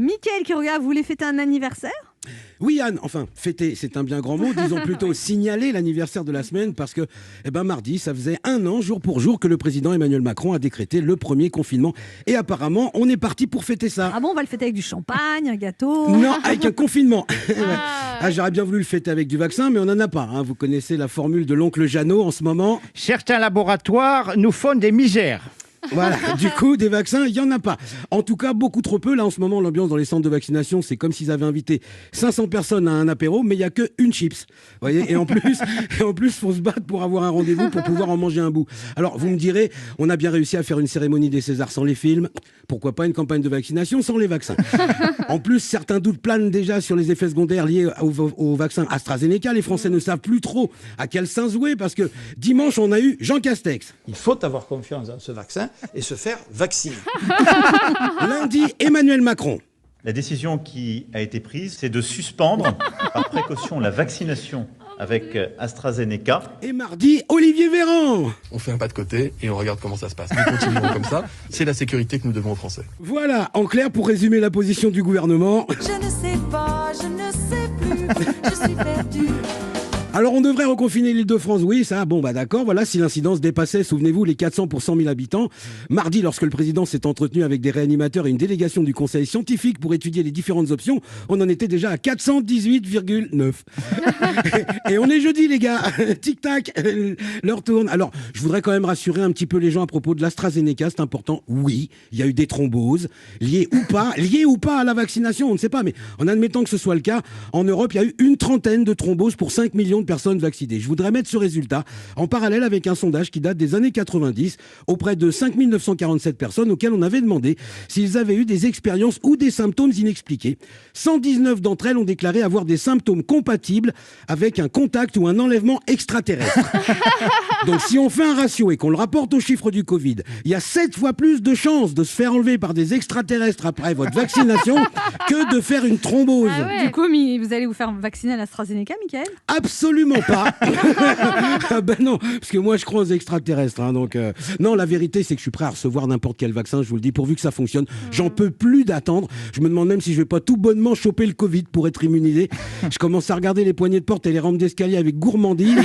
Mickaël Quiroga, vous voulez fêter un anniversaire ? Oui, Anne, enfin, fêter, c'est un bien grand mot. Disons plutôt signaler l'anniversaire de la semaine parce que, mardi, ça faisait 1 an, jour pour jour, que le président Emmanuel Macron a décrété le premier confinement. Et apparemment, on est parti pour fêter ça. Ah bon, on va le fêter avec du champagne, un gâteau ? Non, avec un confinement. J'aurais bien voulu le fêter avec du vaccin, mais on n'en a pas. Vous connaissez la formule de l'oncle Jeannot en ce moment. Certains laboratoires nous font des misères. Voilà, du coup, des vaccins, il n'y en a pas. En tout cas, beaucoup trop peu. Là, en ce moment, l'ambiance dans les centres de vaccination, c'est comme s'ils avaient invité 500 personnes à un apéro, mais il n'y a qu'une chips. Vous voyez, et en plus, faut se battre pour avoir un rendez-vous pour pouvoir en manger un bout. Alors, vous me direz, on a bien réussi à faire une cérémonie des Césars sans les films. Pourquoi pas une campagne de vaccination sans les vaccins ? En plus, certains doutes planent déjà sur les effets secondaires liés au vaccin AstraZeneca. Les Français ne savent plus trop à quel sens jouer parce que dimanche, on a eu Jean Castex. Il faut avoir confiance dans ce vaccin et se faire vacciner. Lundi, Emmanuel Macron. La décision qui a été prise, c'est de suspendre par précaution la vaccination avec AstraZeneca. Et mardi, Olivier Véran. On fait un pas de côté et on regarde comment ça se passe. Nous continuerons comme ça. C'est la sécurité que nous devons aux Français. Voilà, en clair, pour résumer la position du gouvernement. Je ne sais pas, je ne sais plus, je suis perdu. Alors, on devrait reconfiner l'Île-de-France, oui, ça, d'accord, voilà, si l'incidence dépassait, souvenez-vous, les 400 pour 100 000 habitants. Mardi, lorsque le président s'est entretenu avec des réanimateurs et une délégation du conseil scientifique pour étudier les différentes options, on en était déjà à 418,9. Et on est jeudi, les gars. Tic-tac, l'heure tourne. Alors, je voudrais quand même rassurer un petit peu les gens à propos de l'AstraZeneca, c'est important. Oui, il y a eu des thromboses, liées ou pas à la vaccination, on ne sait pas, mais en admettant que ce soit le cas, en Europe, il y a eu une trentaine de thromboses pour 5 millions de personnes vaccinées. Je voudrais mettre ce résultat en parallèle avec un sondage qui date des années 90 auprès de 5 947 personnes auxquelles on avait demandé s'ils avaient eu des expériences ou des symptômes inexpliqués. 119 d'entre elles ont déclaré avoir des symptômes compatibles avec un contact ou un enlèvement extraterrestre. Donc si on fait un ratio et qu'on le rapporte aux chiffres du Covid, il y a 7 fois plus de chances de se faire enlever par des extraterrestres après votre vaccination que de faire une thrombose. Ah ouais. Du coup, vous allez vous faire vacciner à l'AstraZeneca, Mickaël ? Absolument pas. Non, parce que moi je crois aux extraterrestres. Non, la vérité c'est que je suis prêt à recevoir n'importe quel vaccin, je vous le dis, pourvu que ça fonctionne. J'en peux plus d'attendre. Je me demande même si je vais pas tout bonnement choper le Covid pour être immunisé. Je commence à regarder les poignées de porte et les rampes d'escalier avec gourmandise.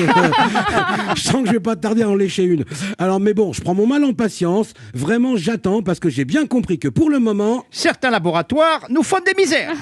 Je sens que je vais pas tarder à en lécher une. Alors, mais bon, je prends mon mal en patience. Vraiment, j'attends parce que j'ai bien compris que pour le moment... Certains laboratoires nous font des misères.